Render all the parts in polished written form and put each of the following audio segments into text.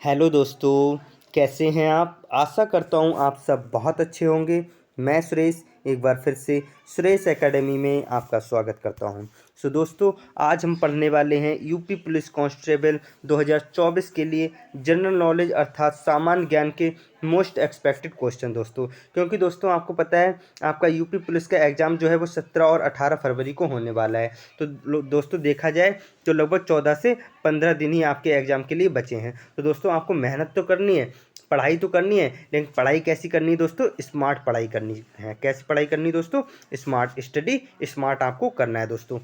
Hello दोस्तों, कैसे हैं आप? आशा करता हूँ आप सब बहुत अच्छे होंगे। मैं सुरेश एक बार फिर से सुरेश एकेडमी में आपका स्वागत करता हूँ। दोस्तों, आज हम पढ़ने वाले हैं यूपी पुलिस कांस्टेबल 2024 के लिए जनरल नॉलेज अर्थात सामान्य ज्ञान के मोस्ट एक्सपेक्टेड क्वेश्चन दोस्तों। क्योंकि दोस्तों आपको पता है आपका यूपी पुलिस का एग्ज़ाम जो है वो 17 और 18 फरवरी को होने वाला है। तो दोस्तों देखा जाए तो लगभग 14 से 15 दिन ही आपके एग्ज़ाम के लिए बचे हैं। तो दोस्तों आपको मेहनत तो करनी है, पढ़ाई तो करनी है, लेकिन पढ़ाई कैसी करनी है दोस्तों? स्मार्ट पढ़ाई करनी है। कैसी पढ़ाई करनी है दोस्तों? स्मार्ट स्टडी, स्मार्ट आपको करना है दोस्तों।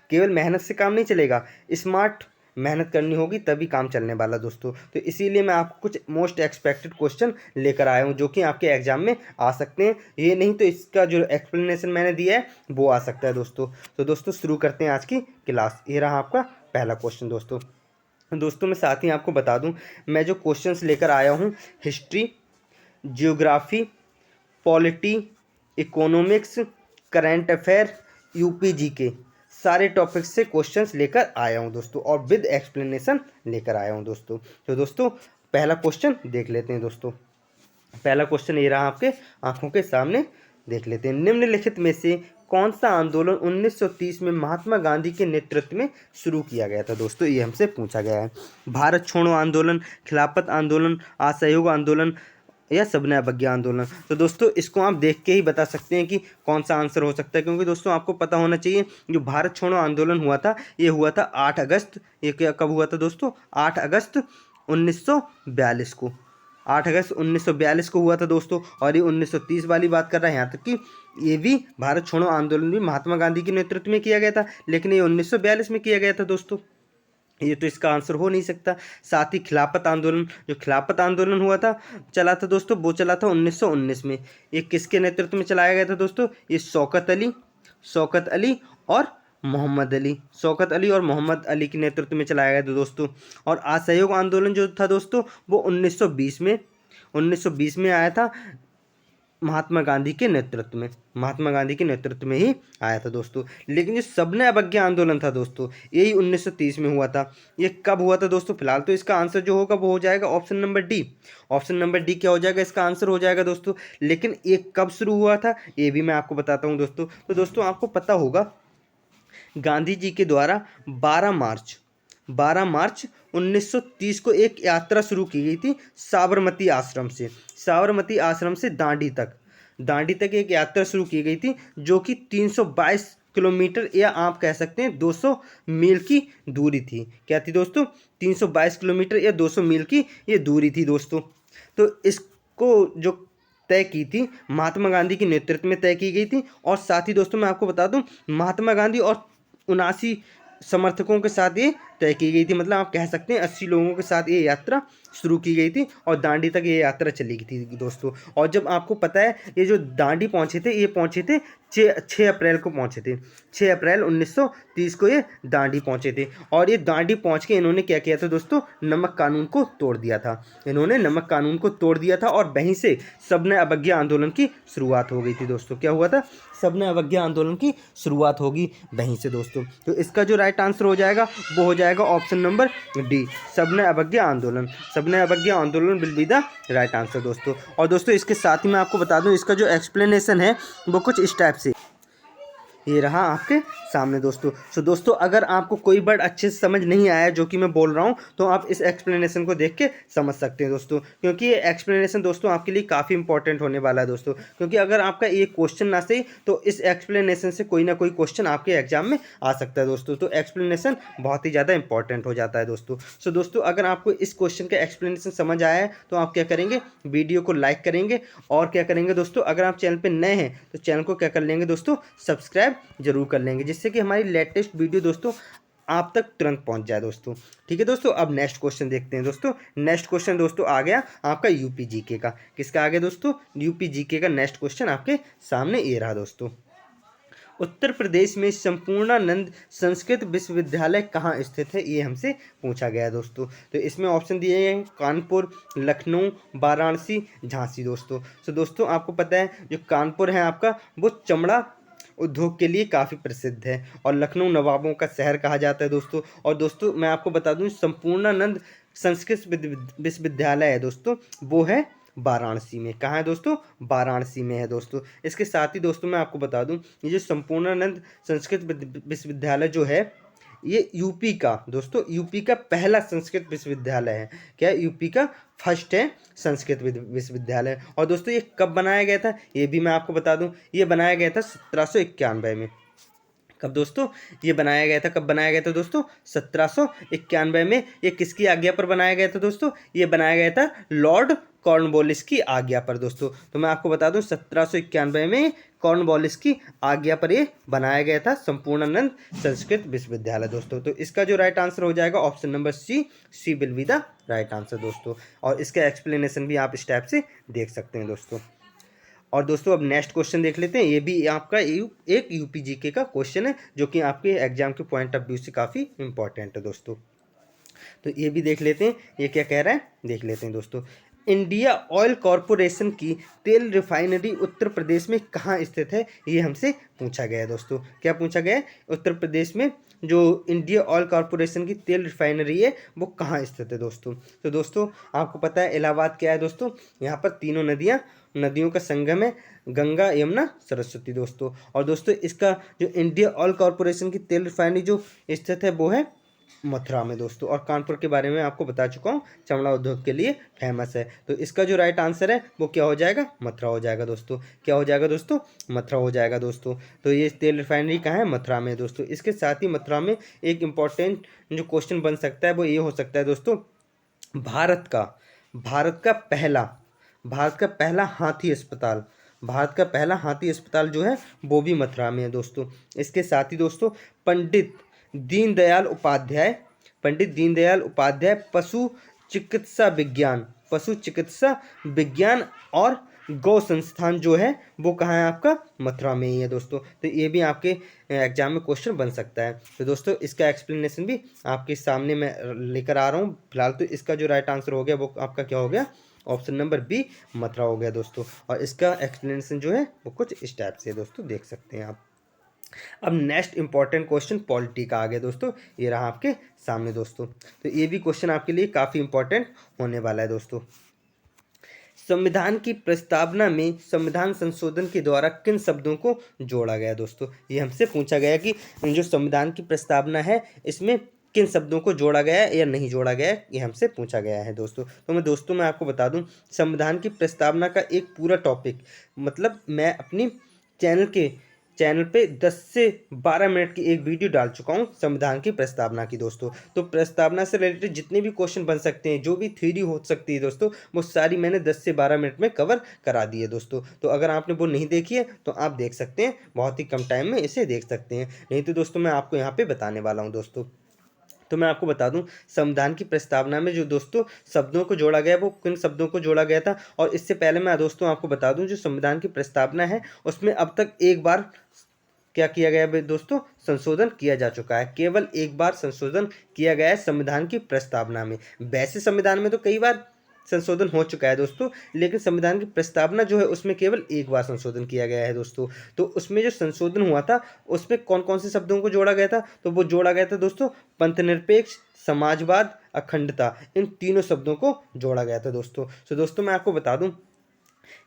केवल मेहनत से काम नहीं चलेगा, स्मार्ट मेहनत करनी होगी तभी काम चलने वाला दोस्तों। तो इसीलिए मैं आपको कुछ मोस्ट एक्सपेक्टेड क्वेश्चन लेकर आया हूँ जो कि आपके एग्जाम में आ सकते हैं। ये नहीं तो इसका जो एक्सप्लेनेशन मैंने दिया है वो आ सकता है दोस्तों। तो दोस्तों शुरू करते हैं आज की क्लास। ये रहा आपका पहला क्वेश्चन दोस्तों। मैं साथ ही आपको बता दूं, मैं जो क्वेश्चंस लेकर आया हूं history, geography, polity, economics, current affair, UPG के सारे टॉपिक्स से क्वेश्चंस लेकर आया हूं दोस्तों और विद एक्सप्लेनेशन लेकर आया हूं दोस्तों। तो दोस्तों पहला क्वेश्चन देख लेते हैं दोस्तों। पहला क्वेश्चन ये रहा आपके आंखों के सामने, देख लेते हैं। निम्नलिखित में से कौन सा आंदोलन 1930 में महात्मा गांधी के नेतृत्व में शुरू किया गया था दोस्तों? ये हमसे पूछा गया है। भारत छोड़ो आंदोलन, खिलाफत आंदोलन, असहयोग आंदोलन या सबने अवज्ञा आंदोलन? तो दोस्तों इसको आप देख के ही बता सकते हैं कि कौन सा आंसर हो सकता है, क्योंकि दोस्तों आपको पता होना चाहिए जो भारत छोड़ो आंदोलन हुआ था ये हुआ था 8 अगस्त। ये क्या कब हुआ था दोस्तों? 8 अगस्त 1942 को। 8 अगस्त 1942 को हुआ था दोस्तों। और ये 1930 वाली बात कर रहा है, यहाँ तक कि ये भी भारत छोड़ो आंदोलन भी महात्मा गांधी के नेतृत्व में किया गया था, लेकिन ये 1942 में किया गया था दोस्तों। ये तो इसका आंसर हो नहीं सकता। साथ ही खिलाफत आंदोलन, जो खिलाफत आंदोलन हुआ था चला था दोस्तों, वो चला था 1919 में। ये किसके नेतृत्व में चलाया गया था दोस्तों? ये शौकत अली और मोहम्मद अली, शौकत अली और मोहम्मद अली के नेतृत्व में चलाया गया था दोस्तों। और असहयोग आंदोलन जो था दोस्तों वो 1920 में आया था, महात्मा गांधी के नेतृत्व में ही आया था दोस्तों। लेकिन जो सबने अवज्ञा आंदोलन था दोस्तों यही 1930 में हुआ था। ये कब हुआ था दोस्तों? फिलहाल तो इसका आंसर जो होगा वो हो जाएगा option number D. Option number D क्या हो जाएगा? इसका आंसर हो जाएगा दोस्तों। लेकिन ये कब शुरू हुआ था ये भी मैं आपको बताता हूँ दोस्तों। तो दोस्तों आपको पता होगा गांधी जी के द्वारा 12 मार्च 1930 को एक यात्रा शुरू की गई थी साबरमती आश्रम से दांडी तक एक यात्रा शुरू की गई थी, जो कि 322 किलोमीटर या आप कह सकते हैं 200 मील की दूरी थी। क्या थी दोस्तों? 322 किलोमीटर या 200 मील की ये दूरी थी दोस्तों। तो इसको जो तय की थी महात्मा गांधी के नेतृत्व में तय की गई थी। और साथ ही दोस्तों मैं आपको बता दूं महात्मा गांधी और 79 समर्थकों के साथ ये तय की गई थी। मतलब आप कह सकते हैं 80 लोगों के साथ ये यात्रा शुरू की गई थी और दांडी तक ये यात्रा चली गई थी दोस्तों। और जब आपको पता है ये जो दांडी पहुंचे थे ये पहुंचे थे 6 अप्रैल को पहुंचे थे। 6 अप्रैल 1930 को ये दांडी पहुंचे थे। और ये दांडी पहुंच के इन्होंने क्या किया था दोस्तों? नमक कानून को तोड़ दिया था। इन्होंने नमक कानून को तोड़ दिया था और वहीं से सबने अवज्ञा आंदोलन की शुरुआत हो गई थी दोस्तों। क्या हुआ था? सबने अवज्ञा आंदोलन की शुरुआत होगी वहीं से दोस्तों। तो इसका जो राइट आंसर हो जाएगा वो हो जाएगा ऑप्शन नंबर डी, सबने अवज्ञा आंदोलन will be the right answer दोस्तों। और दोस्तों इसके साथ ही मैं आपको बता दूं इसका जो एक्सप्लेनेशन है वो कुछ इस टाइप से ये रहा आपके सामने दोस्तों। दोस्तों अगर आपको कोई वर्ड अच्छे से समझ नहीं आया जो कि मैं बोल रहा हूँ तो आप इस एक्सप्लेनेशन को देख के समझ सकते हैं दोस्तों, क्योंकि ये एक्सप्लेनेशन दोस्तों आपके लिए काफ़ी इंपॉर्टेंट होने वाला है दोस्तों। क्योंकि अगर आपका ये क्वेश्चन ना सही तो इस एक्सप्लेनेशन से कोई ना कोई क्वेश्चन आपके एग्जाम में आ सकता है दोस्तों। तो एक्सप्लेनेशन बहुत ही ज़्यादा इंपॉर्टेंट हो जाता है दोस्तों। दोस्तों अगर आपको इस क्वेश्चन का एक्सप्लेनेशन समझ आया है तो आप क्या करेंगे? वीडियो को लाइक करेंगे और क्या करेंगे दोस्तों, अगर आप चैनल पर नए हैं तो चैनल को क्या कर लेंगे दोस्तों? सब्सक्राइब जरूर कर लेंगे, जिससे कि हमारी लेटेस्ट वीडियो दोस्तों आप तक तुरंत पहुंच जाए दोस्तों। ठीक है दोस्तों, अब नेक्स्ट क्वेश्चन देखते हैं दोस्तों। नेक्स्ट क्वेश्चन दोस्तों आ गया आपका यूपी जीके का। किसका आ गया दोस्तों? यूपी जीके का नेक्स्ट क्वेश्चन आपके सामने ये रहा दोस्तों। उत्तर प्रदेश में संपूर्णानंद संस्कृत विश्वविद्यालय कहाँ स्थित है? ये हमसे पूछा गया है दोस्तों। तो इसमें ऑप्शन दिए गए हैं कानपुर, लखनऊ, वाराणसी, झांसी दोस्तों। दोस्तों आपको पता है जो कानपुर है आपका वो चमड़ा उद्योग के लिए काफ़ी प्रसिद्ध है और लखनऊ नवाबों का शहर कहा जाता है दोस्तों। और दोस्तों मैं आपको बता दूं संपूर्णानंद संस्कृत विश्वविद्यालय है दोस्तों वो है वाराणसी में। कहाँ है दोस्तों? वाराणसी में है दोस्तों। इसके साथ ही दोस्तों मैं आपको बता दूं, ये जो संपूर्णानंद संस्कृत विश्वविद्यालय जो है ये यूपी का दोस्तों, यूपी का पहला संस्कृत विश्वविद्यालय है। क्या है? यूपी का फर्स्ट है संस्कृत विश्वविद्यालय। और दोस्तों ये कब बनाया गया था ये भी मैं आपको बता दूं, ये बनाया गया था 1791 में। कब दोस्तों? ये बनाया गया था, कब बनाया गया था दोस्तों? 1791 में। ये किसकी आज्ञा पर बनाया गया था दोस्तों? ये बनाया गया था लॉर्ड कॉर्नवालिस की आज्ञा पर दोस्तों। तो मैं आपको बता दूं 1791 में कॉर्नवालिस की आज्ञा पर ये बनाया गया था संपूर्णानंद संस्कृत विश्वविद्यालय दोस्तों। तो इसका जो राइट आंसर हो जाएगा option number C will be the right answer दोस्तों। और इसका एक्सप्लेनेशन भी आप इस टाइप से देख सकते हैं दोस्तों। और दोस्तों अब नेक्स्ट क्वेश्चन देख लेते हैं। ये भी आपका एक यूपीजीके का क्वेश्चन है जो कि आपके एग्जाम के पॉइंट ऑफ व्यू से काफ़ी इंपॉर्टेंट है दोस्तों। तो ये भी देख लेते हैं, ये क्या कह रहा है देख लेते हैं दोस्तों। इंडिया ऑयल कॉरपोरेशन की तेल रिफाइनरी उत्तर प्रदेश में कहाँ स्थित है? ये हमसे पूछा गया है दोस्तों। क्या पूछा गया है? उत्तर प्रदेश में जो इंडिया ऑयल कॉरपोरेशन की तेल रिफाइनरी है वो कहाँ स्थित है दोस्तों। तो दोस्तों आपको पता है इलाहाबाद क्या है दोस्तों, यहाँ पर तीनों नदियों का संगम है, गंगा यमुना सरस्वती दोस्तों। और दोस्तों इसका जो इंडिया ऑयल कॉरपोरेशन की तेल रिफाइनरी जो स्थित है वो है मथुरा में दोस्तों। और कानपुर के बारे में आपको बता चुका हूँ, चमड़ा उद्योग के लिए फेमस है। तो इसका जो राइट आंसर है वो क्या हो जाएगा? मथुरा हो जाएगा दोस्तों। क्या हो जाएगा दोस्तों? मथुरा हो जाएगा दोस्तों। तो ये तेल रिफाइनरी कहाँ है? मथुरा में दोस्तों। इसके साथ ही मथुरा में एक इम्पॉर्टेंट जो क्वेश्चन बन सकता है वो ये हो सकता है दोस्तों, भारत का पहला हाथी अस्पताल, भारत का पहला हाथी अस्पताल जो है वो भी मथुरा में है दोस्तों। इसके साथ ही दोस्तों पंडित दीनदयाल उपाध्याय पशु चिकित्सा विज्ञान और गौ संस्थान जो है वो कहाँ है? आपका मथुरा में ही है दोस्तों। तो ये भी आपके एग्जाम में क्वेश्चन बन सकता है। तो दोस्तों इसका एक्सप्लेनेशन भी आपके सामने मैं लेकर आ रहा हूँ फिलहाल। तो इसका जो राइट आंसर हो गया वो आपका क्या हो गया? ऑप्शन नंबर बी मथुरा हो गया दोस्तों। और इसका एक्सप्लेनेशन जो है वो कुछ इस टाइप से दोस्तों देख सकते हैं आप। अब नेक्स्ट इंपॉर्टेंट क्वेश्चन पॉलिटी का आ गया दोस्तों, ये रहा आपके सामने दोस्तों। तो ये भी क्वेश्चन आपके लिए काफ़ी इंपॉर्टेंट होने वाला है दोस्तों। संविधान की प्रस्तावना में संविधान संशोधन के द्वारा किन शब्दों को जोड़ा गया दोस्तों? ये हमसे पूछा गया कि जो संविधान की प्रस्तावना है इसमें किन शब्दों को जोड़ा गया है या नहीं जोड़ा गया है, ये हमसे पूछा गया है दोस्तों। तो मैं आपको बता दूं, संविधान की प्रस्तावना का एक पूरा टॉपिक मतलब मैं अपनी चैनल पे 10 से 12 मिनट की एक वीडियो डाल चुका हूँ संविधान की प्रस्तावना की दोस्तों। तो प्रस्तावना से रिलेटेड जितने भी क्वेश्चन बन सकते हैं, जो भी थ्योरी हो सकती है दोस्तों, वो सारी मैंने 10 से 12 मिनट में कवर करा दी है दोस्तों। तो अगर आपने वो नहीं देखी है तो आप देख सकते हैं, बहुत ही कम टाइम में इसे देख सकते हैं। नहीं तो दोस्तों मैं आपको यहाँ पर बताने वाला हूँ दोस्तों। तो मैं आपको बता दूं संविधान की प्रस्तावना में जो दोस्तों शब्दों को जोड़ा गया वो किन शब्दों को जोड़ा गया था। और इससे पहले मैं दोस्तों आपको बता दूं जो संविधान की प्रस्तावना है उसमें अब तक एक बार क्या किया गया है दोस्तों? संशोधन किया जा चुका है। केवल एक बार संशोधन किया गया है संविधान की प्रस्तावना में। वैसे संविधान में तो कई बार संशोधन हो चुका है दोस्तों, लेकिन संविधान की प्रस्तावना जो है उसमें केवल एक बार संशोधन किया गया है दोस्तों। तो उसमें जो संशोधन हुआ था उसमें कौन कौन से शब्दों को जोड़ा गया था? तो वो जोड़ा गया था दोस्तों पंथनिरपेक्ष, समाजवाद, अखंडता, इन तीनों शब्दों को जोड़ा गया था दोस्तों। तो दोस्तों मैं आपको बता दूं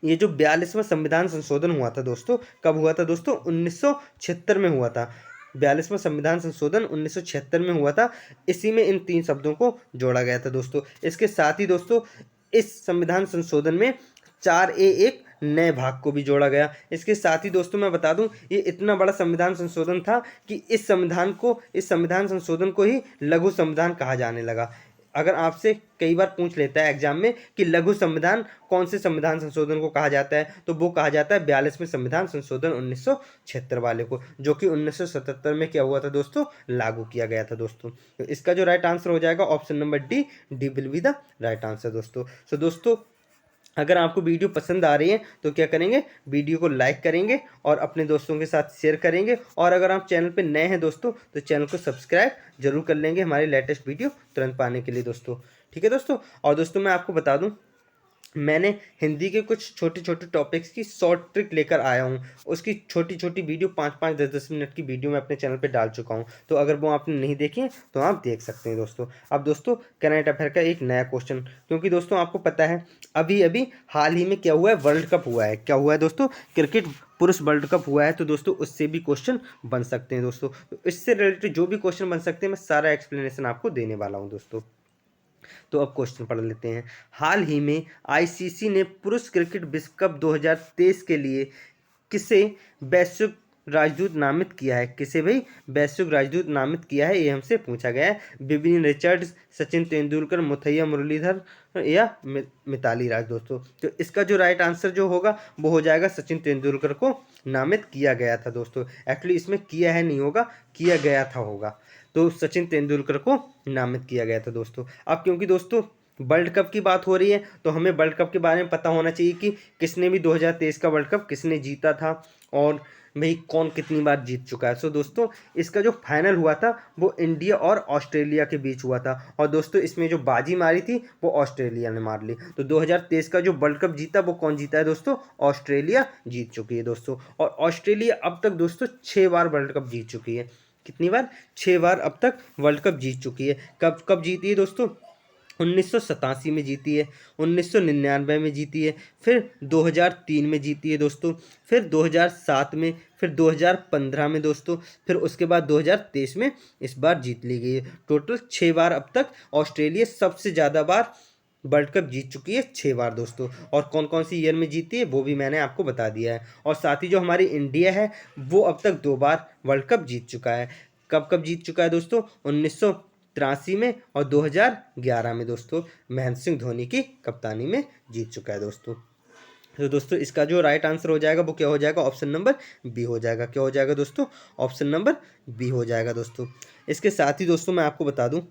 ये जो 42वां संविधान संशोधन हुआ था दोस्तों, कब हुआ था दोस्तों? 1976 में हुआ था। 42वां संविधान संशोधन 1976 में हुआ था। इसी में इन तीन शब्दों को जोड़ा गया था दोस्तों। इसके साथ ही दोस्तों इस संविधान संशोधन में 4A एक नए भाग को भी जोड़ा गया। इसके साथ ही दोस्तों मैं बता दूं ये इतना बड़ा संविधान संशोधन था कि इस संविधान संशोधन को ही लघु संविधान कहा जाने लगा। अगर आपसे कई बार पूछ लेता है एग्जाम में कि लघु संविधान कौन से संविधान संशोधन को कहा जाता है, तो वो कहा जाता है 42वें संविधान संशोधन 1976 वाले को, जो कि 1977 में क्या हुआ था दोस्तों? लागू किया गया था दोस्तों। तो इसका जो राइट आंसर हो जाएगा option number D will be the right answer दोस्तों। तो दोस्तों अगर आपको वीडियो पसंद आ रही है तो क्या करेंगे? वीडियो को लाइक करेंगे और अपने दोस्तों के साथ शेयर करेंगे। और अगर आप चैनल पे नए हैं दोस्तों तो चैनल को सब्सक्राइब जरूर कर लेंगे हमारी लेटेस्ट वीडियो तुरंत पाने के लिए दोस्तों। ठीक है दोस्तों। और दोस्तों मैं आपको बता दूं मैंने हिंदी के कुछ छोटे छोटे टॉपिक्स की शॉर्ट ट्रिक लेकर आया हूँ। उसकी छोटी छोटी वीडियो 5-5 10-10 मिनट की वीडियो मैं अपने चैनल पे डाल चुका हूँ। तो अगर वो आपने नहीं देखी है तो आप देख सकते हैं दोस्तों। अब दोस्तों करंट अफेयर का एक नया क्वेश्चन, क्योंकि दोस्तों आपको पता है अभी अभी हाल ही में क्या हुआ है, वर्ल्ड कप हुआ है। क्या हुआ है दोस्तों? क्रिकेट पुरुष वर्ल्ड कप हुआ है। तो दोस्तों उससे भी क्वेश्चन बन सकते हैं दोस्तों। तो इससे रिलेटेड जो भी क्वेश्चन बन सकते हैं मैं सारा एक्सप्लेनेशन आपको देने वाला हूँ दोस्तों। तो अब क्वेश्चन पढ़ लेते हैं। हाल ही में आईसीसी ने पुरुष क्रिकेट विश्व कप 2023 के लिए किसे वैश्विक राजदूत नामित किया है? किसे भाई वैश्विक राजदूत नामित किया है, ये हमसे पूछा गया है। विवियन रिचर्ड्स, सचिन तेंदुलकर, मुथैया मुरलीधर या मिताली राज दोस्तों। तो इसका जो राइट आंसर जो होगा वो हो जाएगा सचिन तेंदुलकर को नामित किया गया था दोस्तों। एक्चुअली इसमें किया है नहीं होगा, किया गया था होगा। तो सचिन तेंदुलकर को नामित किया गया था दोस्तों। अब क्योंकि दोस्तों वर्ल्ड कप की बात हो रही है तो हमें वर्ल्ड कप के बारे में पता होना चाहिए कि किसने भी 2023 का वर्ल्ड कप किसने जीता था और भाई कौन कितनी बार जीत चुका है। सो दोस्तों इसका जो फाइनल हुआ था वो इंडिया और ऑस्ट्रेलिया के बीच हुआ था और दोस्तों इसमें जो बाजी मारी थी वो ऑस्ट्रेलिया ने मार ली। तो 2023 का जो वर्ल्ड कप जीता वो कौन जीता है दोस्तों? ऑस्ट्रेलिया जीत चुकी है दोस्तों। और ऑस्ट्रेलिया अब तक दोस्तों 6 बार वर्ल्ड कप जीत चुकी है। कितनी बार? 6 बार अब तक वर्ल्ड कप जीत चुकी है। कब कब जीती है दोस्तों? 1987 में जीती है, 1999 में जीती है, फिर 2003 में जीती है दोस्तों, फिर 2007 में, फिर 2015 में दोस्तों, फिर उसके बाद 2023 में इस बार जीत ली गई है। टोटल 6 बार अब तक ऑस्ट्रेलिया सबसे ज़्यादा बार वर्ल्ड कप जीत चुकी है, 6 बार दोस्तों। और कौन कौन सी ईयर में जीती है वो भी मैंने आपको बता दिया है। और साथ ही जो हमारी इंडिया है वो अब तक 2 बार वर्ल्ड कप जीत चुका है। कब कब जीत चुका है दोस्तों? 1983 में और 2011 में दोस्तों महेंद्र सिंह धोनी की कप्तानी में जीत चुका है दोस्तों। तो दोस्तों इसका जो राइट आंसर हो जाएगा वो क्या हो जाएगा? ऑप्शन नंबर बी हो जाएगा। क्या हो जाएगा दोस्तों? ऑप्शन नंबर बी हो जाएगा दोस्तों। इसके साथ ही दोस्तों मैं आपको बता दूं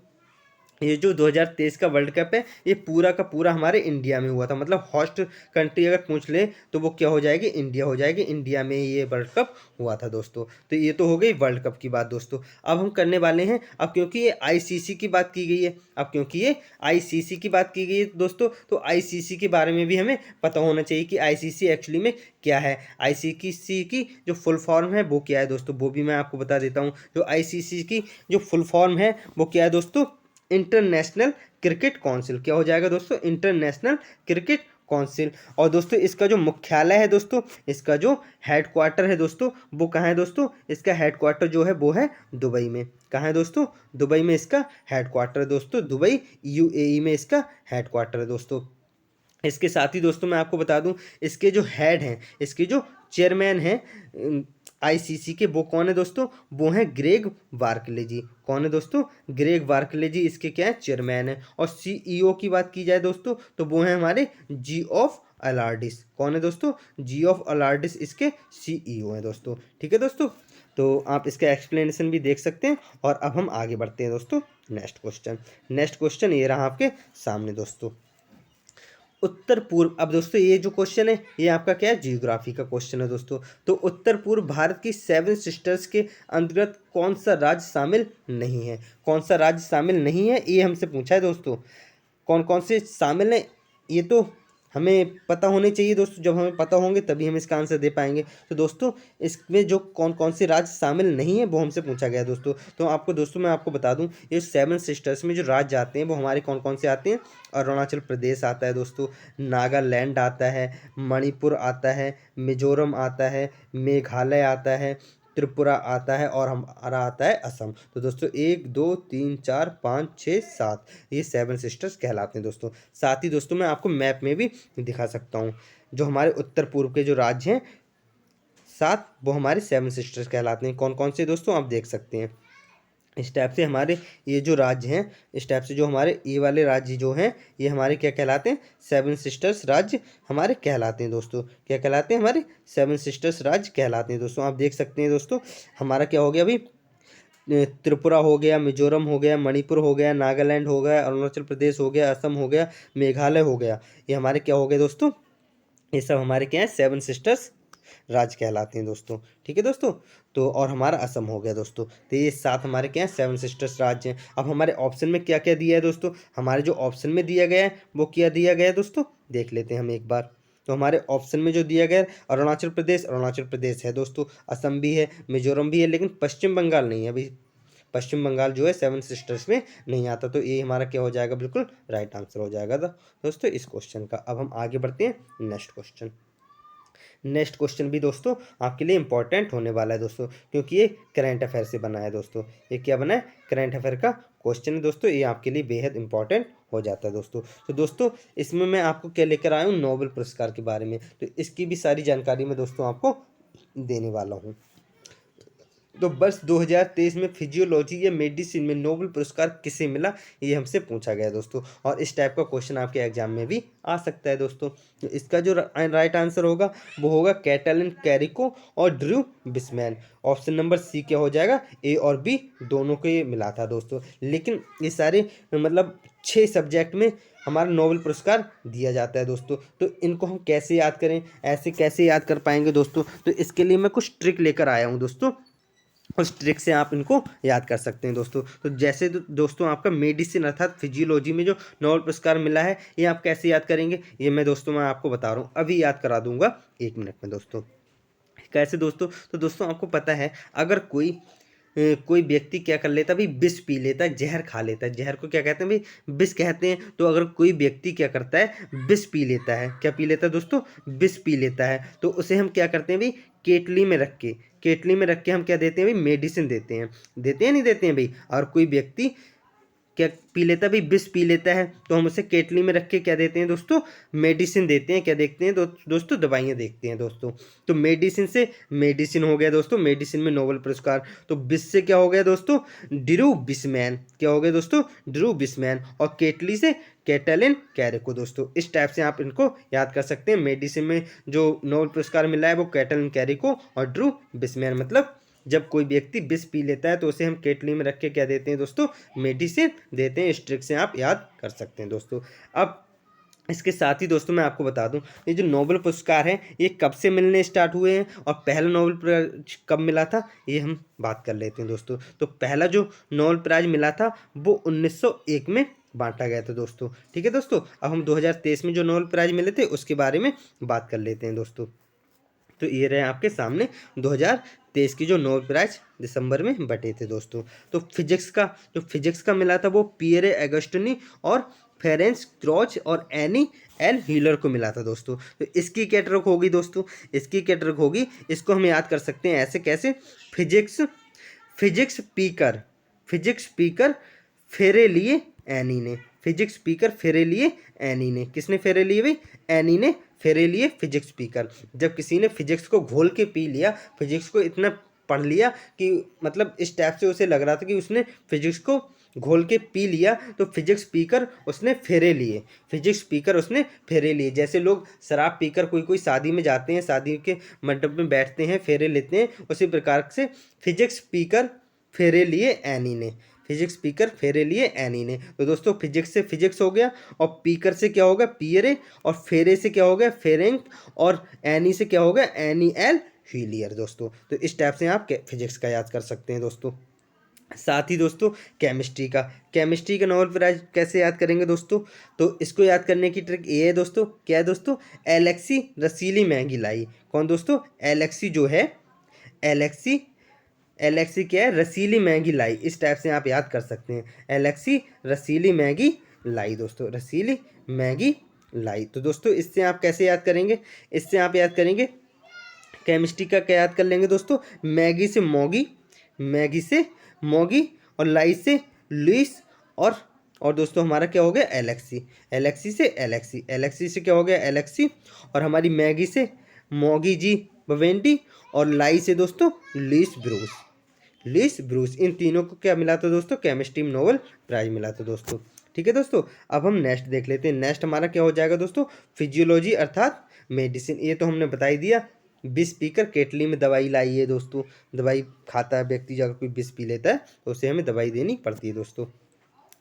ये जो 2023 का वर्ल्ड कप है ये पूरा का पूरा हमारे इंडिया में हुआ था। मतलब होस्ट कंट्री अगर पूछ ले तो वो क्या हो जाएगी? इंडिया हो जाएगी। इंडिया में ये वर्ल्ड कप हुआ था दोस्तों। तो ये तो हो गई वर्ल्ड कप की बात दोस्तों। अब हम करने वाले हैं, अब क्योंकि ये आईसीसी की बात की गई है, अब क्योंकि ये आईसीसी की बात की गई है दोस्तों, तो आईसीसी के बारे में भी हमें पता होना चाहिए कि आईसीसी एक्चुअली में क्या है। आईसीसी की जो फुल फॉर्म है वो क्या है दोस्तों, वो भी मैं आपको बता देता हूँ। जो आईसीसी की जो फुल फॉर्म है वो क्या है दोस्तों? International cricket council. क्या हो जाएगा दोस्तों? International cricket council. और दोस्तों इसका जो मुख्यालय है दोस्तों, इसका जो हेडक्वार्टर है दोस्तों वो कहाँ है दोस्तों? इसका हेडक्वार्टर जो है वो है दुबई में। कहाँ है दोस्तों? दुबई में इसका हेडक्वार्टर है दोस्तों। दुबई यूएई में इसका हेडक्वार्टर है दोस्तों। इसके साथ ही दोस्तों मैं आपको बता दूं इसके जो हेड हैं, इसके जो चेयरमैन हैं आईसीसी के, वो कौन है दोस्तों? वो हैं ग्रेग बार्कले जी। कौन है दोस्तों? ग्रेग बार्कले जी इसके क्या है? चेयरमैन है। और सीईओ की बात की जाए दोस्तों तो वो हैं हमारे जी ऑफ अलार्डिस। कौन है दोस्तों? जी ऑफ अलार्डिस इसके सीईओ हैं दोस्तों। ठीक है दोस्तों, तो आप इसका एक्सप्लेनेशन भी देख सकते हैं। और अब हम आगे बढ़ते हैं दोस्तों नेक्स्ट क्वेश्चन ये रहा आपके सामने दोस्तों। उत्तर पूर्व, अब दोस्तों ये जो क्वेश्चन है ये आपका क्या है? जियोग्राफी का क्वेश्चन है दोस्तों। तो उत्तर पूर्व भारत की 7 सिस्टर्स के अंतर्गत कौन सा राज्य शामिल नहीं है? कौन सा राज्य शामिल नहीं है ये हमसे पूछा है दोस्तों। कौन कौन से शामिल हैं ये तो हमें पता होने चाहिए दोस्तों। जब हमें पता होंगे तभी हम इसका आंसर दे पाएंगे। तो दोस्तों इसमें जो कौन कौन से राज्य शामिल नहीं है वो हमसे पूछा गया है दोस्तों। तो आपको दोस्तों मैं आपको बता दूं ये 7 सिस्टर्स में जो राज्य आते हैं वो हमारे कौन कौन से आते हैं? अरुणाचल प्रदेश आता है दोस्तों, नागालैंड आता है, मणिपुर आता है, मिजोरम आता है, मेघालय आता है, त्रिपुरा आता है और हमारा आता है असम। तो दोस्तों 1 2 3 4 5 6 7 ये 7 सिस्टर्स कहलाते हैं दोस्तों। साथ ही दोस्तों मैं आपको मैप में भी दिखा सकता हूँ जो हमारे उत्तर पूर्व के जो राज्य हैं 7 वो हमारे 7 सिस्टर्स कहलाते हैं। कौन कौन से दोस्तों आप देख सकते हैं। इस टाइप से हमारे ये जो राज्य हैं, इस टाइप से जो हमारे ये वाले राज्य जो हैं ये हमारे क्या कहलाते हैं? 7 सिस्टर्स राज्य हमारे कहलाते हैं दोस्तों। क्या कहलाते हैं? हमारे 7 सिस्टर्स राज्य कहलाते हैं दोस्तों। आप देख सकते हैं दोस्तों हमारा क्या हो गया अभी? त्रिपुरा हो गया, मिजोरम हो गया, मणिपुर हो गया, नागालैंड हो गया, अरुणाचल प्रदेश हो गया, असम हो गया, मेघालय हो गया। ये हमारे क्या हो गए दोस्तों? ये सब हमारे क्या है? 7 सिस्टर्स राज्य कहलाते हैं दोस्तों। ठीक है दोस्तों, तो और हमारा असम हो गया दोस्तों। तो ये 7 हमारे क्या है? 7 सिस्टर्स राज्य हैं। अब हमारे ऑप्शन में क्या क्या दिया है दोस्तों? हमारे जो ऑप्शन में दिया गया है वो क्या दिया गया है दोस्तों? देख लेते हैं हम एक बार। तो हमारे ऑप्शन में जो दिया गया है अरुणाचल प्रदेश है दोस्तों, असम भी है, मिजोरम भी है, लेकिन पश्चिम बंगाल नहीं है अभी। पश्चिम बंगाल जो है सेवन सिस्टर्स में नहीं आता, तो ये हमारा क्या हो जाएगा, बिल्कुल राइट आंसर हो जाएगा दोस्तों इस क्वेश्चन का। अब हम आगे बढ़ते हैं नेक्स्ट क्वेश्चन। नेक्स्ट क्वेश्चन भी दोस्तों आपके लिए इंपॉर्टेंट होने वाला है दोस्तों, क्योंकि ये करंट अफेयर से बना है दोस्तों। ये क्या बना है, करंट अफेयर का क्वेश्चन है दोस्तों, ये आपके लिए बेहद इंपॉर्टेंट हो जाता है दोस्तों। तो दोस्तों इसमें मैं आपको क्या लेकर आया हूँ, नोबेल पुरस्कार के बारे में, तो इसकी भी सारी जानकारी मैं दोस्तों आपको देने वाला हूँ। तो वर्ष 2023 में फिजियोलॉजी या मेडिसिन में नोबेल पुरस्कार किसे मिला, ये हमसे पूछा गया दोस्तों, और इस टाइप का क्वेश्चन आपके एग्जाम में भी आ सकता है दोस्तों। तो इसका जो राइट आंसर होगा वो होगा कैटलिन कैरिको और ड्रू बिस्मैन। ऑप्शन नंबर सी क्या हो जाएगा, ए और बी दोनों को ये मिला था दोस्तों। लेकिन ये सारे मतलब 6 सब्जेक्ट में हमारा नोबेल पुरस्कार दिया जाता है दोस्तों। तो इनको हम कैसे याद करें, ऐसे कैसे याद कर पाएंगे दोस्तों, तो इसके लिए मैं कुछ ट्रिक लेकर आया हूँ दोस्तों, उस ट्रिक से आप इनको याद कर सकते हैं दोस्तों। तो जैसे दोस्तों आपका मेडिसिन अर्थात फिजियोलॉजी में जो नोबेल पुरस्कार मिला है, ये आप कैसे याद करेंगे, ये मैं आपको बता रहा हूँ, अभी याद करा दूंगा 1 मिनट में दोस्तों। कैसे दोस्तों, तो दोस्तों आपको पता है अगर कोई व्यक्ति क्या कर लेता है भाई, विष पी लेता है, जहर खा लेता है, जहर को क्या कहते हैं भाई, विष कहते हैं। तो अगर कोई व्यक्ति क्या करता है, विष पी लेता है, क्या पी लेता है दोस्तों, विष पी लेता है, तो उसे हम क्या करते हैं भाई, केटली में रख के हम क्या देते हैं भाई, मेडिसिन देते हैं नहीं देते हैं भाई। और कोई व्यक्ति क्या पी लेता है भाई, विष पी लेता है, तो हम उसे केटली में रख के क्या देते हैं दोस्तों, मेडिसिन देते हैं। क्या देखते हैं दोस्तों, दवाइयाँ देखते हैं दोस्तों। तो मेडिसिन से मेडिसिन हो गया दोस्तों, मेडिसिन में नोबेल पुरस्कार। तो विष से क्या हो गया दोस्तों, ड्रू बिस्मैन, क्या हो गया दोस्तों, ड्रू बिस्मैन। और केटली से कैटलिन कैरिको दोस्तों। इस टाइप से आप इनको याद कर सकते हैं। मेडिसिन में जो नोबेल पुरस्कार मिला है वो कैटलिन कैरिको और ड्रू बिस्मैन, मतलब जब कोई व्यक्ति विष पी लेता है तो उसे हम केटली में रख के क्या देते हैं दोस्तों, मेडिसिन देते हैं। इस ट्रिक से आप याद कर सकते हैं दोस्तों। अब इसके साथ ही दोस्तों मैं आपको बता दूं, ये जो नोबेल पुरस्कार हैं ये कब से मिलने स्टार्ट हुए हैं और पहला नोबेल प्राइज कब मिला था, ये हम बात कर लेते हैं दोस्तों। तो पहला जो नोबेल प्राइज मिला था वो 1901 में बांटा गया था दोस्तों। ठीक है दोस्तों, अब हम 2023 में जो नोबेल प्राइज मिले थे उसके बारे में बात कर लेते हैं दोस्तों। तो ये रहे आपके सामने 2023 की जो नोबेल प्राइज दिसंबर में बटे थे दोस्तों। तो फिजिक्स का मिला था वो पियरे अगस्टिनी और फेरेंस क्रोच और एनी एल हीलर को मिला था दोस्तों। तो इसकी क्या ट्रिक होगी दोस्तों, इसकी क्या ट्रिक होगी, इसको हम याद कर सकते हैं ऐसे कैसे, फिजिक्स स्पीकर फेरे लिए एनी ने, फिजिक्स स्पीकर फेरे लिए एनी ने, किसने फेरे लिए भाई, एनी ने फेरे लिए फिजिक्स स्पीकर। जब किसी ने फिजिक्स को घोल के पी लिया, फिजिक्स को इतना पढ़ लिया कि मतलब इस टाइप से उसे लग रहा था कि उसने फिजिक्स को घोल के पी लिया, तो फिजिक्स स्पीकर उसने फेरे लिए। जैसे लोग शराब पीकर कोई शादी में जाते हैं, शादी के मंडप में बैठते हैं, फेरे लेते हैं, उसी प्रकार से फिजिक्स स्पीकर फेरे लिए एनी ने। तो दोस्तों फिजिक्स से फिजिक्स हो गया, और पीकर से क्या हो गया, पियरे, और फेरे से क्या हो गया, फेरेंक, और एनी से क्या हो गया, एनी एल हीलियर दोस्तों। तो इस टाइप से आप फिजिक्स का याद कर सकते हैं दोस्तों। साथ ही दोस्तों केमिस्ट्री का नोबेल प्राइज कैसे याद करेंगे दोस्तों, तो इसको याद करने की ट्रिक ये है दोस्तों, क्या है दोस्तों, एलेक्सी रसीली महंगी लाई। कौन दोस्तों, एलेक्सी जो है, एलेक्सी क्या है, रसीली मैगी लाई। इस टाइप से आप याद कर सकते हैं, एलेक्सी रसीली मैगी लाई दोस्तों, रसीली मैगी लाई। तो दोस्तों इससे आप कैसे याद करेंगे, इससे आप याद करेंगे केमिस्ट्री का क्या याद कर लेंगे दोस्तों, मैगी से मोगी और लाई से लुइस, और दोस्तों हमारा क्या हो गया, एलेक्सी से क्या हो गया, एलेक्सी, और हमारी मैगी से मोगी जी बवेंडी, और लाई से दोस्तों लुइस ब्रूस। इन तीनों को क्या मिला था दोस्तों, केमिस्ट्री में नोबेल प्राइज मिला था दोस्तों। ठीक है दोस्तों, अब हम नेक्स्ट देख लेते हैं। नेक्स्ट हमारा क्या हो जाएगा दोस्तों, फिजियोलॉजी अर्थात मेडिसिन। ये तो हमने बता ही दिया, विष पीकर केटली में दवाई लाई है दोस्तों। दवाई खाता है व्यक्ति, अगर कोई विष पी लेता है तो उसे हमें दवाई देनी पड़ती है दोस्तों।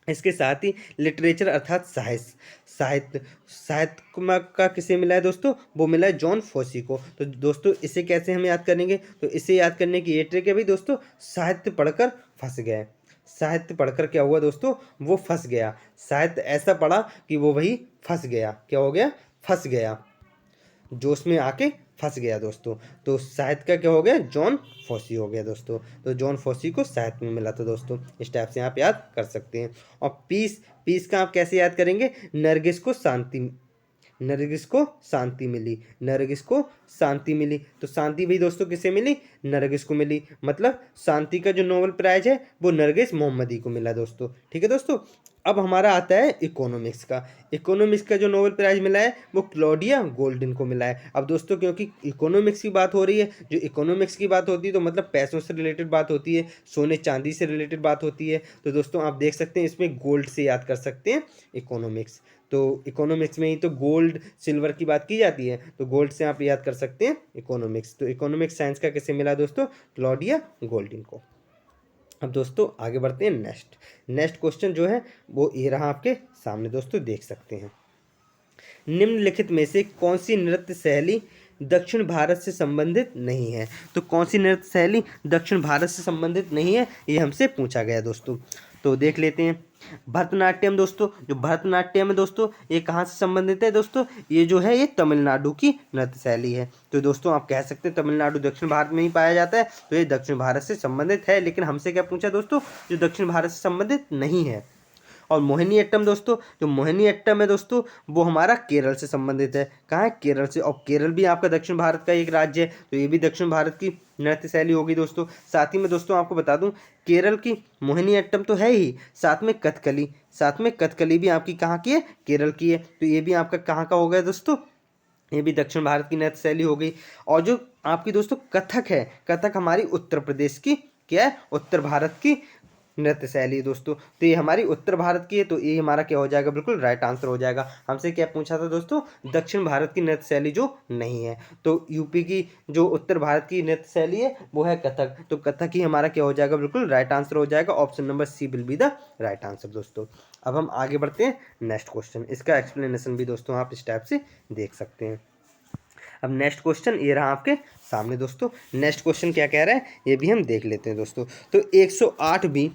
इसके साथ ही लिटरेचर अर्थात साहित्य का किसे मिला है दोस्तों, वो मिला है जॉन फोसी को। तो दोस्तों इसे कैसे हम याद करेंगे, तो इसे याद करने की ये ट्रिक है भाई दोस्तों, साहित्य पढ़कर क्या हुआ दोस्तों, वो फंस गया। साहित्य ऐसा पढ़ा कि वो वही फंस गया, क्या हो गया, फंस गया, जोश में आके फंस गया दोस्तों। तो साहित्य का क्या हो गया, जॉन फॉसी हो गया दोस्तों। तो जॉन फॉसी को साहित्य में मिला था दोस्तों। इस टाइप से आप याद कर सकते हैं। और पीस, पीस का आप कैसे याद करेंगे, नरगिस को शांति मिली, नरगिस को शांति मिली। तो शांति भी दोस्तों किसे मिली, नरगिस को मिली। मतलब शांति का जो नोबेल प्राइज है वो नरगिस मोहम्मदी को मिला दोस्तों। ठीक है दोस्तों। अब हमारा आता है इकोनॉमिक्स का। इकोनॉमिक्स का जो नोबेल प्राइज मिला है वो क्लॉडिया गोल्डन को मिला है। अब दोस्तों क्योंकि इकोनॉमिक्स की बात हो रही है, जो इकोनॉमिक्स की बात होती है तो मतलब पैसों से रिलेटेड बात होती है, सोने चांदी से रिलेटेड बात होती है। तो दोस्तों आप देख सकते हैं इसमें गोल्ड से याद कर सकते हैं इकोनॉमिक्स। तो इकोनॉमिक्स में ही तो गोल्ड सिल्वर की बात की जाती है, तो गोल्ड से आप याद कर सकते हैं इकोनॉमिक्स। तो इकोनॉमिक्स साइंस का किसे मिला दोस्तों, क्लॉडिया गोल्डन को। अब दोस्तों आगे बढ़ते हैं। नेक्स्ट क्वेश्चन जो है वो ये रहा आपके सामने दोस्तों, देख सकते हैं। निम्नलिखित में से कौन सी नृत्य शैली दक्षिण भारत से संबंधित नहीं है। तो कौन सी नृत्य शैली दक्षिण भारत से संबंधित नहीं है, ये हमसे पूछा गया दोस्तों। तो देख लेते हैं। भरतनाट्यम दोस्तों, जो भरतनाट्यम है दोस्तों ये कहाँ से संबंधित है दोस्तों, ये जो है ये तमिलनाडु की नृत्य शैली है। तो दोस्तों आप कह सकते हैं तमिलनाडु दक्षिण भारत में ही पाया जाता है, तो ये दक्षिण भारत से संबंधित है। लेकिन हमसे क्या पूछा दोस्तों, जो दक्षिण भारत से संबंधित नहीं है। और मोहिनीअट्टम दोस्तों, जो मोहिनीअट्टम है दोस्तों वो हमारा केरल से संबंधित है। कहाँ है, केरल से। और केरल भी आपका दक्षिण भारत का एक राज्य है, तो ये भी दक्षिण भारत की नृत्य शैली होगी दोस्तों। साथ ही में दोस्तों आपको बता दूं, केरल की मोहिनीअट्टम तो है ही, साथ में कथकली भी आपकी कहाँ की है, केरल की है। तो ये भी आपका कहाँ का हो गया दोस्तों, ये भी दक्षिण भारत की नृत्य शैली हो गई। और जो आपकी दोस्तों कथक है, कथक हमारी उत्तर प्रदेश की क्या है, उत्तर भारत की नृत्य शैली दोस्तों। तो ये हमारी उत्तर भारत की है, तो ये हमारा क्या हो जाएगा, बिल्कुल राइट आंसर हो जाएगा। हमसे क्या पूछा था दोस्तों, दक्षिण भारत की नृत्य शैली जो नहीं है। तो यूपी की जो उत्तर भारत की नृत्य शैली है वो है कथक, तो कथक ही हमारा क्या हो जाएगा, बिल्कुल राइट आंसर हो जाएगा। Option number C will be the right answer दोस्तों। अब हम आगे बढ़ते हैं नेक्स्ट क्वेश्चन। इसका एक्सप्लेनेशन भी दोस्तों आप इस टाइप से देख सकते हैं। अब नेक्स्ट क्वेश्चन ये रहा आपके सामने दोस्तों। नेक्स्ट क्वेश्चन क्या कह रहा है ये भी हम देख लेते हैं दोस्तों। तो 108वीं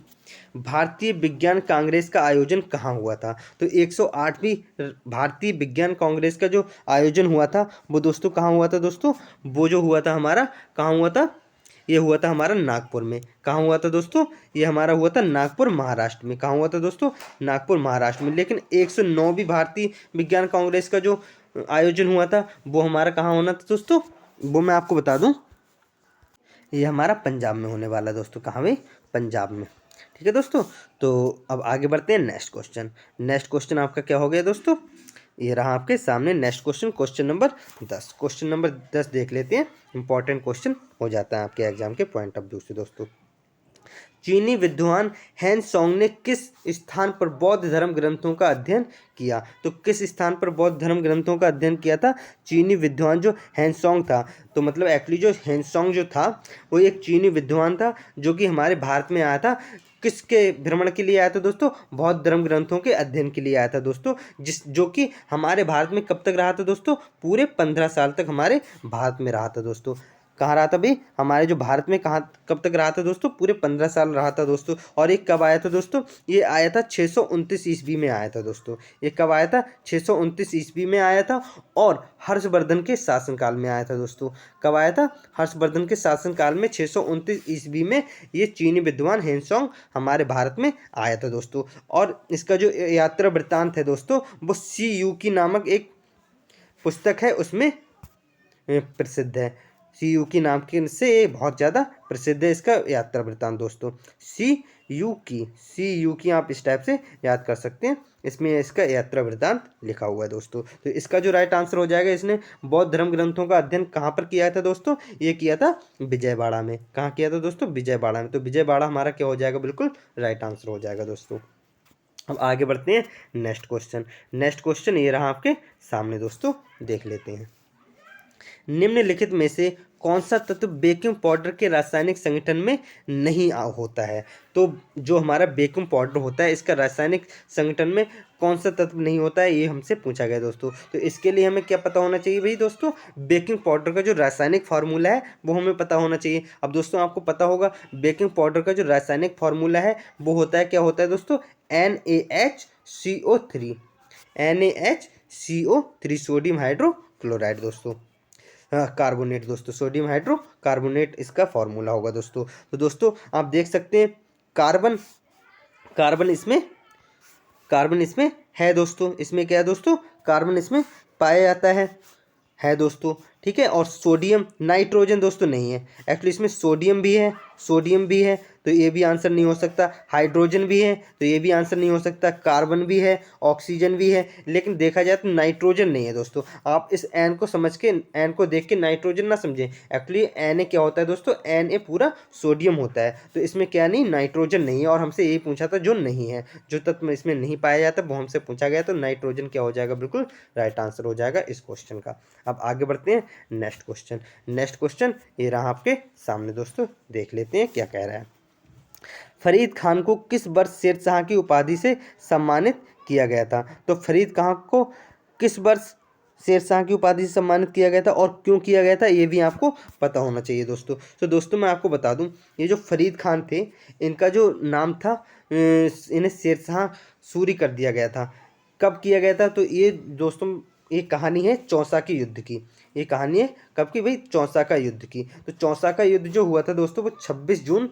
भारतीय विज्ञान कांग्रेस का आयोजन कहाँ हुआ था। तो 108वीं भारतीय विज्ञान कांग्रेस का जो आयोजन हुआ था वो दोस्तों कहाँ हुआ था दोस्तों, वो जो हुआ था हमारा कहाँ हुआ था, ये हुआ था हमारा नागपुर में। कहाँ हुआ था दोस्तों, ये हमारा हुआ था नागपुर महाराष्ट्र में। कहाँ हुआ था दोस्तों, नागपुर महाराष्ट्र में। लेकिन 109वीं भारतीय विज्ञान कांग्रेस का जो आयोजन हुआ था वो हमारा कहाँ होना था दोस्तों, वो मैं आपको बता दूं, ये हमारा पंजाब में होने वाला दोस्तों। कहाँ में, पंजाब में। ठीक है दोस्तों। तो अब आगे बढ़ते हैं नेक्स्ट क्वेश्चन आपका क्या हो गया दोस्तों, ये रहा आपके सामने next question number 10। Question number 10 देख लेते हैं। इंपॉर्टेंट क्वेश्चन हो जाता है आपके एग्जाम के पॉइंट ऑफ व्यू से दोस्तों। चीनी विद्वान हैन सॉन्ग ने किस स्थान पर बौद्ध धर्म ग्रंथों का अध्ययन किया। तो किस स्थान पर बौद्ध धर्म ग्रंथों का अध्ययन किया था, चीनी विद्वान जो हैन सॉन्ग था। तो मतलब एक्चुअली जो हैन सॉन्ग जो था वो एक चीनी विद्वान था जो कि हमारे भारत में आया था। किसके भ्रमण के लिए आया था दोस्तों, बौद्ध धर्म ग्रंथों के अध्ययन के लिए आया था दोस्तों। जो कि हमारे भारत में कब तक रहा था दोस्तों, पूरे 15 साल तक हमारे भारत में रहा था दोस्तों। कहाँ रहा था भाई, हमारे जो भारत में कहाँ कब तक रहा था दोस्तों, पूरे 15 साल रहा था दोस्तों। और ये कब आया था दोस्तों, ये आया था 629 ईस्वी में आया था दोस्तों। ये कब आया था, 629 ईस्वी में आया था। और हर्षवर्धन के शासनकाल में आया था दोस्तों। कब आया था, हर्षवर्धन के शासनकाल में 629 ईस्वी में ये चीनी विद्वान हैंसोंग हमारे भारत में आया था दोस्तों। और इसका जो यात्रा वृत्तांत है दोस्तों वो सी यू की नामक एक पुस्तक है उसमें प्रसिद्ध है। सी यू की नाम के से बहुत ज़्यादा प्रसिद्ध है इसका यात्रा वृत्तांत दोस्तों। सी यू की आप इस टाइप से याद कर सकते हैं, इसमें इसका यात्रा वृत्तांत लिखा हुआ है दोस्तों। तो इसका जो राइट आंसर हो जाएगा, इसने बौद्ध धर्म ग्रंथों का अध्ययन कहाँ पर किया था दोस्तों, ये किया था विजयवाड़ा में। कहाँ किया था दोस्तों, विजयवाड़ा में। तो विजयवाड़ा हमारा क्या हो जाएगा, बिल्कुल राइट आंसर हो जाएगा दोस्तों। अब आगे बढ़ते हैं नेक्स्ट क्वेश्चन ये रहा आपके सामने दोस्तों, देख लेते हैं। निम्नलिखित में से कौन सा तत्व बेकिंग पाउडर के रासायनिक संगठन में नहीं होता है। तो जो हमारा बेकिंग पाउडर होता है इसका रासायनिक संगठन में कौन सा तत्व नहीं होता है, ये हमसे पूछा गया दोस्तों। तो इसके लिए हमें क्या पता होना चाहिए भाई दोस्तों, बेकिंग पाउडर का जो रासायनिक फार्मूला है वो हमें पता होना चाहिए। अब दोस्तों आपको पता होगा बेकिंग पाउडर का जो रासायनिक फार्मूला है वो होता है, क्या होता है दोस्तों, NaHCO3 CO3 सोडियम हाइड्रोक्लोराइड दोस्तों, कार्बोनेट दोस्तों, सोडियम हाइड्रोकार्बोनेट इसका फॉर्मूला होगा दोस्तों। तो दोस्तों आप देख सकते हैं कार्बन कार्बन इसमें कार्बन इसमें है दोस्तों, इसमें क्या है दोस्तों, कार्बन इसमें पाया जाता है दोस्तों, ठीक है। और सोडियम, नाइट्रोजन दोस्तों नहीं है, एक्चुअली इसमें सोडियम भी है तो ये भी आंसर नहीं हो सकता, हाइड्रोजन भी है तो ये भी आंसर नहीं हो सकता, कार्बन भी है, ऑक्सीजन भी है, लेकिन देखा जाए तो नाइट्रोजन नहीं है दोस्तों। आप इस एन को समझ के, एन को देख के नाइट्रोजन ना समझें, एक्चुअली एन ए क्या होता है दोस्तों, एन ए पूरा सोडियम होता है, तो इसमें क्या नहीं, नाइट्रोजन नहीं है। और हमसे यही पूछा था जो नहीं है, जो तत्व इसमें नहीं पाया जाता वो हमसे पूछा गया, तो नाइट्रोजन क्या हो जाएगा, बिल्कुल राइट आंसर हो जाएगा इस क्वेश्चन का। अब आगे बढ़ते हैं नेक्स्ट क्वेश्चन ये रहा आपके सामने दोस्तों, देख लेते हैं क्या कह रहा है। फरीद खान को किस वर्ष शेरशाह की उपाधि से सम्मानित किया गया था? तो फरीद खान को किस वर्ष शेरशाह की उपाधि से सम्मानित किया गया था और क्यों किया गया था, ये भी आपको पता होना चाहिए दोस्तों। तो दोस्तों मैं आपको बता दूं, ये जो फरीद खान थे इनका जो नाम था, इन्हें शेरशाह सूरी कर दिया गया था। कब किया गया था? तो ये दोस्तों ये कहानी है चौसा के युद्ध की, ये कहानी है कब की भाई, चौसा का युद्ध की। तो चौसा का युद्ध जो हुआ था दोस्तों वो 26 जून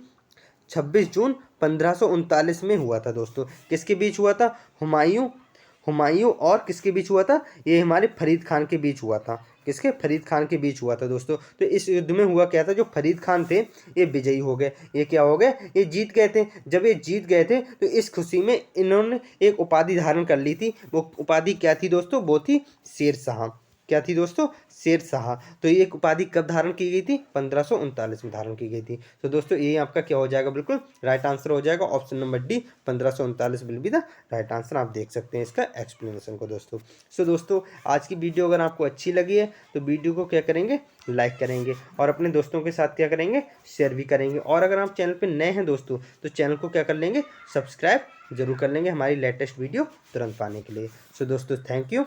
1539 में हुआ था दोस्तों। किसके बीच हुआ था? हुमायूं और किसके बीच हुआ था? ये हमारे फरीद खान के बीच हुआ था। किसके? फरीद खान के बीच हुआ था दोस्तों। तो इस युद्ध में हुआ क्या था, जो फरीद खान थे ये विजयी हो गए, ये क्या हो गए, ये जीत गए थे। जब ये जीत गए थे तो इस खुशी में इन्होंने एक उपाधि धारण कर ली थी। वो उपाधि क्या थी दोस्तों? वो थी शेरशाह। क्या थी दोस्तों? शेरशाह। तो ये एक उपाधि कब धारण की गई थी? 1539 में धारण की गई थी। तो दोस्तों ये आपका क्या हो जाएगा, बिल्कुल राइट आंसर हो जाएगा option number D, 1539 will be the right answer. आप देख सकते हैं इसका एक्सप्लेनेशन को दोस्तों। सो दोस्तों आज की वीडियो अगर आपको अच्छी लगी है तो वीडियो को क्या करेंगे, लाइक करेंगे और अपने दोस्तों के साथ क्या करेंगे, शेयर भी करेंगे। और अगर आप चैनल पर नए हैं दोस्तों तो चैनल को क्या कर लेंगे, सब्सक्राइब जरूर कर लेंगे हमारी लेटेस्ट वीडियो तुरंत पाने के लिए। सो दोस्तों थैंक यू।